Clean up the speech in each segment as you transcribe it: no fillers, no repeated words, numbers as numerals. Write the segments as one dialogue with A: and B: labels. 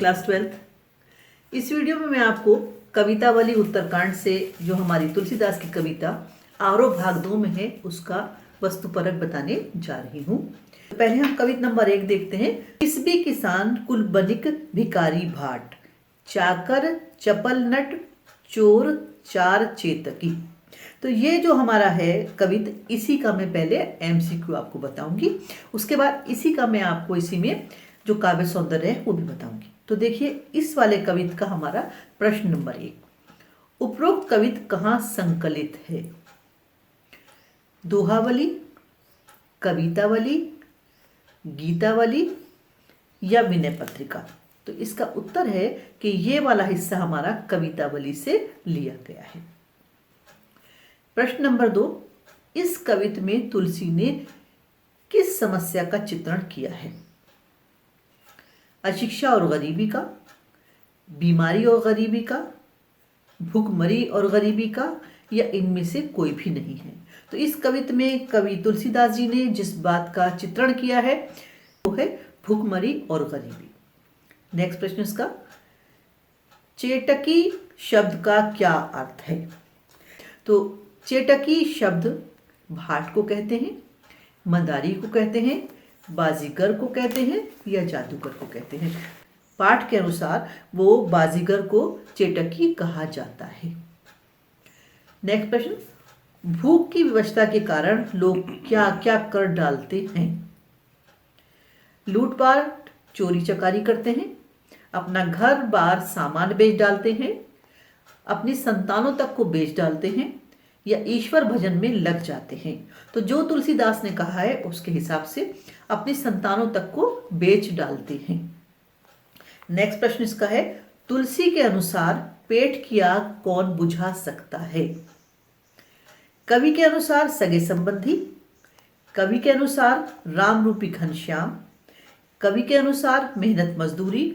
A: Class 12। इस video में मैं आपको कवितावली उत्तरकांड से जो हमारी तुलसीदास की कविता आरोह भाग 2 में है उसका वस्तुपरक बताने जा रही हूँ। तो पहले हम कविता नंबर 1 देखते हैं। किस भी किसान कुल बनिक भिखारी भाट, चाकर चपल नट चोर चार चेतकी। तो ये जो हमारा है कवित, इसी का मैं पहले एमसीक्यू आपको बताऊंगी, उसके बाद इसी का मैं आपको इसी में जो काव्य सौंदर्य है वो भी बताऊंगी। तो देखिए इस वाले कवित का हमारा प्रश्न नंबर 1, उपरोक्त कवित कहाँ संकलित है? दोहावली, कवितावली, गीतावली या विनय पत्रिका? तो इसका उत्तर है कि ये वाला हिस्सा हमारा कवितावली से लिया गया है। प्रश्न नंबर 2, इस कवित में तुलसी ने किस समस्या का चित्रण किया है? अशिक्षा और गरीबी का, बीमारी और गरीबी का, भूखमरी और गरीबी का, या इनमें से कोई भी नहीं है। तो इस कवित में कवि तुलसीदास जी ने जिस बात का चित्रण किया है वो है भूखमरी और गरीबी। नेक्स्ट प्रश्न इसका, चेटकी शब्द का क्या अर्थ है? तो चेटकी शब्द भाट को कहते हैं, मंदारी को कहते हैं, बाजीगर को कहते हैं या जादूगर को कहते हैं। पाठ के अनुसार वो बाजीगर को चेटकी कहा जाता है। नेक्स्ट प्रश्न, भूख की विवशता के कारण लोग क्या क्या कर डालते हैं? लूटपाट चोरी चकारी करते हैं, अपना घर बार सामान बेच डालते हैं, अपनी संतानों तक को बेच डालते हैं या ईश्वर भजन में लग जाते हैं। तो जो तुलसीदास ने कहा है उसके हिसाब से अपनी संतानों तक को बेच डालते हैं। नेक्स्ट प्रश्न इसका है, तुलसी के अनुसार पेट की आग कौन बुझा सकता है? कवि के अनुसार सगे संबंधी, कवि के अनुसार राम रूपी घनश्याम, कवि के अनुसार मेहनत मजदूरी,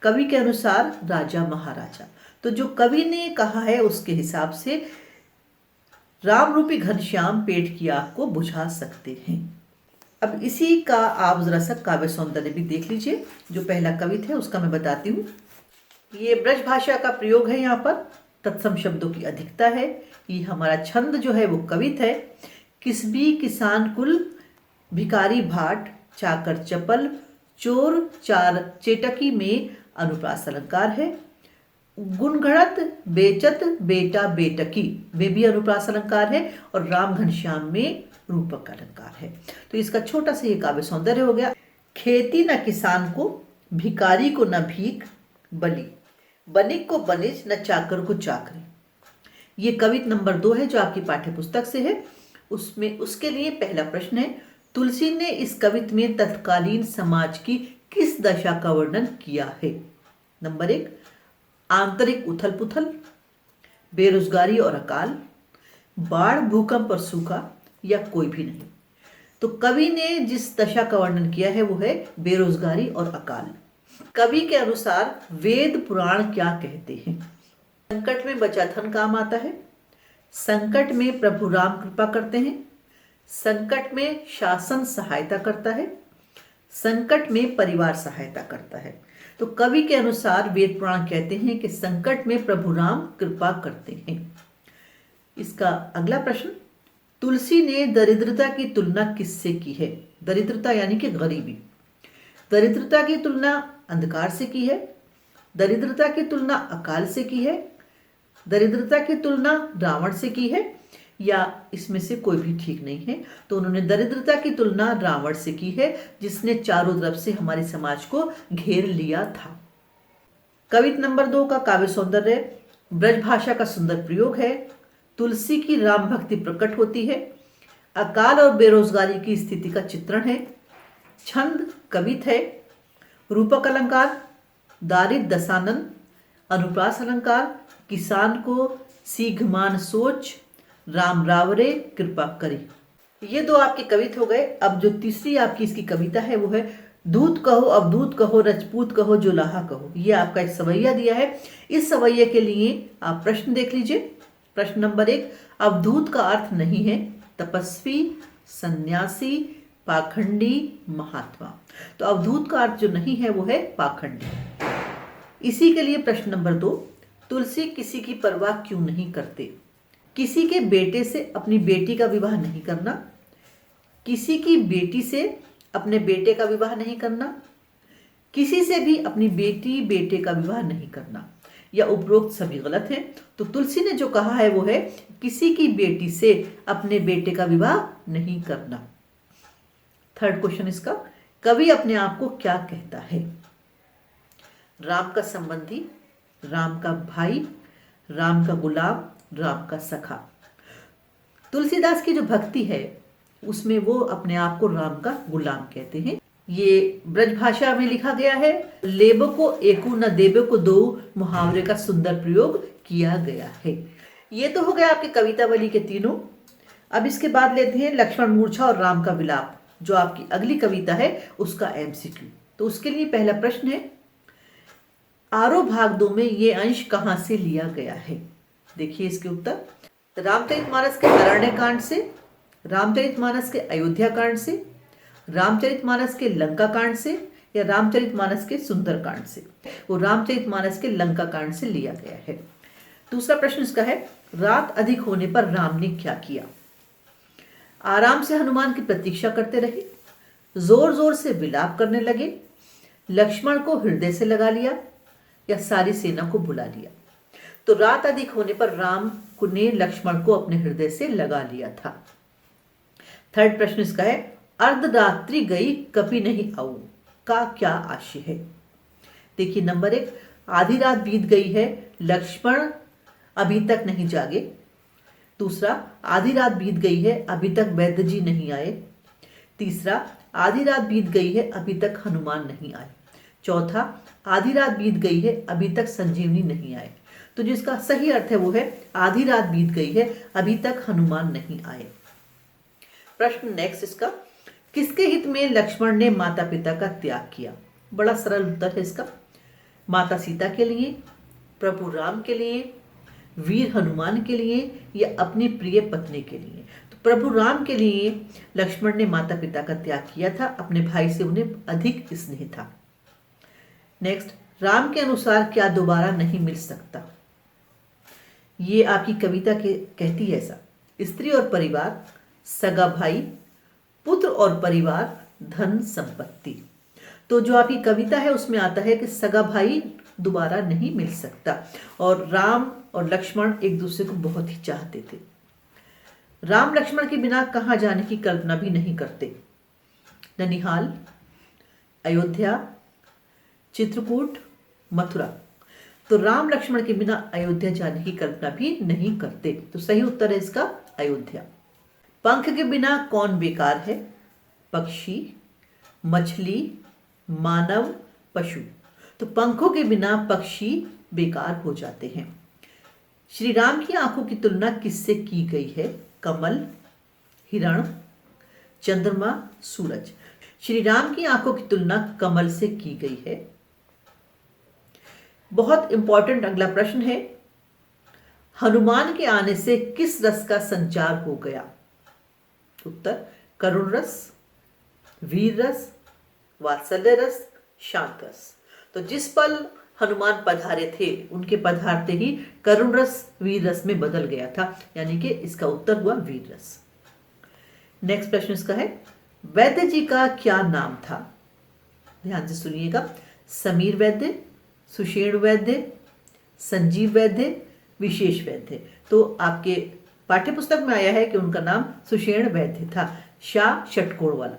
A: कवि के अनुसार राजा महाराजा। तो जो कवि ने कहा है उसके हिसाब से राम रूपी घनश्याम पेट की आग को बुझा सकते हैं। अब इसी का आप जरा सा काव्य सौंदर्य भी देख लीजिए। जो पहला कवित है उसका मैं बताती हूँ। ये ब्रज भाषा का प्रयोग है, यहाँ पर तत्सम शब्दों की अधिकता है। ये हमारा छंद जो है वो कवित है। किस भी किसान कुल भिखारी भाट, चाकर चपल चोर चार चेटकी में अनुप्रास अलंकार है। गुणगणत बेचत बेटा बेटकी, वे भी अनुप्रास अलंकार है। और राम घनश्याम में रूपक अलंकार है। तो इसका छोटा सा ये काव्य सौंदर्य हो गया। खेती न किसान को, भिखारी को न भीख बली, बनिक को बनिज न चाकर को चाकरी। ये कवित नंबर 2 है जो आपकी पाठ्य पुस्तक से है। उसमें उसके लिए पहला प्रश्न है, तुलसी ने इस कवित में तत्कालीन समाज की किस दशा का वर्णन किया है? नंबर 1, आंतरिक उथल पुथल, बेरोजगारी और अकाल, बाढ़ भूकंप और सूखा, या कोई भी नहीं। तो कवि ने जिस दशा का वर्णन किया है वो है बेरोजगारी और अकाल। कवि के अनुसार वेद पुराण क्या कहते हैं? संकट में बचा धन काम आता है, संकट में प्रभु राम कृपा करते हैं, संकट में शासन सहायता करता है, संकट में परिवार सहायता करता है। तो कवि के अनुसार वेद पुराण कहते हैं कि संकट में प्रभु राम कृपा करते हैं। इसका अगला प्रश्न, तुलसी ने दरिद्रता की तुलना किससे की है? दरिद्रता यानी कि गरीबी। दरिद्रता की तुलना अंधकार से की है, दरिद्रता की तुलना अकाल से की है, दरिद्रता की तुलना रावण से की है, या इसमें से कोई भी ठीक नहीं है। तो उन्होंने दरिद्रता की तुलना रावण से की है, जिसने चारों तरफ से हमारे समाज को घेर लिया था। कवित नंबर 2 का काव्य सौंदर्य, ब्रज भाषा का सुंदर प्रयोग है, तुलसी की राम भक्ति प्रकट होती है, अकाल और बेरोजगारी की स्थिति का चित्रण है, छंद कवित है, रूपक अलंकार, दारिद्र दशानन, अनुप्रास अलंकार, किसान को सीघमान सोच, राम रावरे कृपा करे। ये 2 आपके कवित हो गए। अब जो तीसरी आपकी इसकी कविता है वो है, दूत कहो अवधूत कहो रजपूत कहो जुलाहा कहो। ये आपका एक सवैया दिया है। इस सवैये के लिए आप प्रश्न देख लीजिए। प्रश्न नंबर 1, अवधूत का अर्थ नहीं है तपस्वी, सन्यासी, पाखंडी, महात्मा। तो अवधूत का अर्थ जो नहीं है वो है पाखंडी। इसी के लिए प्रश्न नंबर 2, तुलसी किसी की परवाह क्यों नहीं करते? किसी के बेटे से अपनी बेटी का विवाह नहीं करना, किसी की बेटी से अपने बेटे का विवाह नहीं करना, किसी से भी अपनी बेटी बेटे का विवाह नहीं करना, या उपरोक्त सभी गलत हैं। तो तुलसी ने जो कहा है वो है किसी की बेटी से अपने बेटे का विवाह नहीं करना। थर्ड क्वेश्चन इसका, कवि अपने आप को क्या कहता है? राम का संबंधी, राम का भाई, राम का गुलाम, राम का सखा। तुलसीदास की जो भक्ति है उसमें वो अपने आप को राम का गुलाम कहते हैं। ये ब्रज भाषा में लिखा गया है। लेबो को एकू न देबो को दो मुहावरे का सुंदर प्रयोग किया गया है। ये तो हो गया आपके कवितावली के तीनों। अब इसके बाद लेते हैं लक्ष्मण मूर्छा और राम का विलाप, जो आपकी अगली कविता है उसका एमसीक्यू। तो उसके लिए पहला प्रश्न है, आरोह भाग 2 में ये अंश कहां से लिया गया है? देखिए इसके उत्तर, रामचरितमानस के अरण्यकांड से, रामचरितमानस के अयोध्या कांड से, रामचरितमानस के लंका कांड से, या रामचरितमानस के सुंदरकांड से? वो रामचरितमानस के लंका कांड से लिया गया है। दूसरा प्रश्न इसका है, रात अधिक होने पर राम ने क्या किया? आराम से हनुमान की प्रतीक्षा करते रहे, जोर जोर से विलाप करने लगे, लक्ष्मण को हृदय से लगा लिया, या सारी सेना को बुला लिया? तो रात अधिक होने पर राम ने लक्ष्मण को अपने हृदय से लगा लिया था। थर्ड प्रश्न इसका है, अर्धरात्रि गई कभी नहीं आऊं का क्या आशय है? देखिए नंबर 1, आधी रात बीत गई है, लक्ष्मण अभी तक नहीं जागे। दूसरा, आधी रात बीत गई है, अभी तक वैद्य जी नहीं आए। तीसरा, आधी रात बीत गई है, अभी तक हनुमान नहीं आए। चौथा, आधी रात बीत गई है, अभी तक संजीवनी नहीं आए। तो जिसका सही अर्थ है वो है आधी रात बीत गई है, अभी तक हनुमान नहीं आए। प्रश्न नेक्स्ट इसका, किसके हित में लक्ष्मण ने माता पिता का त्याग किया? बड़ा सरल उत्तर है इसका, माता सीता के लिए, प्रभु राम के लिए, वीर हनुमान के लिए, या अपनी प्रिय पत्नी के लिए? तो प्रभु राम के लिए लक्ष्मण ने माता पिता का त्याग किया था, अपने भाई से उन्हें अधिक स्नेह था। नेक्स्ट, राम के अनुसार क्या दोबारा नहीं मिल सकता? ये आपकी कविता के कहती है ऐसा, स्त्री और परिवार, सगा भाई, पुत्र और परिवार, धन संपत्ति। तो जो आपकी कविता है उसमें आता है कि सगा भाई दोबारा नहीं मिल सकता, और राम और लक्ष्मण एक दूसरे को बहुत ही चाहते थे। राम लक्ष्मण के बिना कहाँ जाने की कल्पना भी नहीं करते। ननिहाल, अयोध्या, चित्रकूट, मथुरा। तो राम लक्ष्मण के बिना अयोध्या जाने की कल्पना भी नहीं करते। तो सही उत्तर है इसका अयोध्या। पंख के बिना कौन बेकार है? पक्षी, मछली, मानव, पशु। तो पंखों के बिना पक्षी बेकार हो जाते हैं। श्री राम की आंखों की तुलना किससे की गई है? कमल, हिरण, चंद्रमा, सूरज। श्री राम की आंखों की तुलना कमल से की गई है। बहुत इंपॉर्टेंट अगला प्रश्न है, हनुमान के आने से किस रस का संचार हो गया? उत्तर, करुण रस, वीर रस, वात्सल्य रस, शांत रस। तो जिस पल हनुमान पधारे थे उनके पधारते ही करुण रस वीर रस में बदल गया था, यानी कि इसका उत्तर हुआ वीर रस। नेक्स्ट प्रश्न इसका है, वैद्य जी का क्या नाम था? ध्यान से सुनिएगा, समीर वैद्य, सुषेण वैद्य, संजीव वैद्य, विशेष वैद्य। तो आपके पाठ्यपुस्तक में आया है कि उनका नाम सुषेण वैद्य था, शाह षटकोण वाला।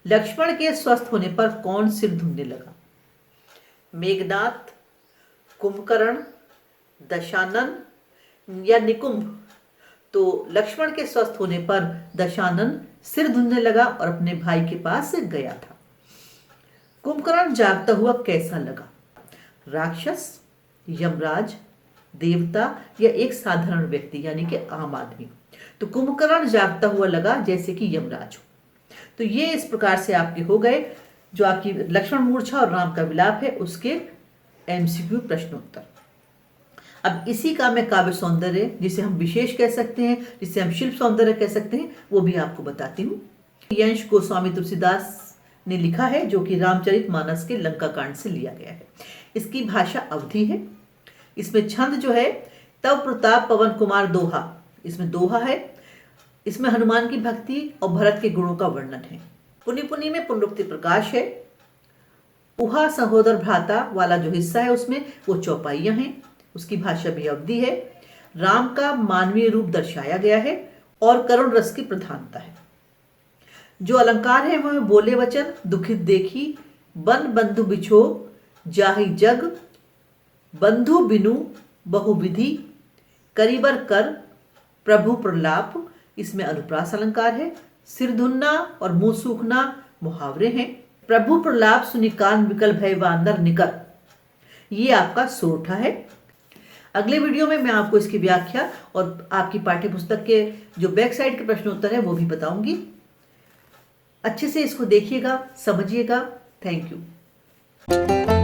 A: लक्ष्मण के स्वस्थ होने पर कौन सिर धुनने लगा? मेघनाथ, कुंभकर्ण, दशानन या निकुंभ? तो लक्ष्मण के स्वस्थ होने पर दशानन सिर धुनने लगा और अपने भाई के पास गया था। कुंभकर्ण जागता हुआ कैसा लगा? राक्षस, यमराज, देवता, या एक साधारण व्यक्ति यानी कि आम आदमी? तो कुंभकर्ण जागता हुआ लगा जैसे कि यमराज हो। तो ये इस प्रकार से आपके हो गए जो आपकी लक्ष्मण मूर्छा और राम का विलाप है उसके एमसीक्यू प्रश्नोत्तर। अब इसी का मैं काव्य सौंदर्य, जिसे हम विशेष कह सकते हैं, जिसे हम शिल्प सौंदर्य कह सकते हैं, वो भी आपको बताती हूँ। यंश गोस्वामी तुलसीदास ने लिखा है, जो कि रामचरितमानस के लंका कांड से लिया गया है। इसकी भाषा अवधी है। इसमें छंद जो है तव प्रताप पवन कुमार दोहा, इसमें दोहा है। इसमें हनुमान की भक्ति और भरत के गुणों का वर्णन है। पुनि पुनि में पुनरुक्ति प्रकाश है। उहा सहोदर भ्राता वाला जो हिस्सा है उसमें वो चौपाइयां हैं, उसकी भाषा भी अवधी है। राम का मानवीय रूप दर्शाया गया है और करुण रस की प्रधानता है। जो अलंकार है वह बोले वचन, दुखित देखी, बन बंधु बिछो, जाहि जग, बंधु बिनु बहुविधि, करीबर कर, प्रभु प्रलाप, इसमें अनुप्रास अलंकार है। सिर धुनना और मुंह सूखना मुहावरे हैं। प्रभु प्रलाप सुनिकान विकल भय वांदर निकर, ये आपका सोरठा है। अगले वीडियो में मैं आपको इसकी व्याख्या और आपकी पाठ्य पुस्तक के जो बैक साइड के प्रश्न उत्तर है वो भी बताऊंगी। अच्छे से इसको देखिएगा, समझिएगा। Thank you.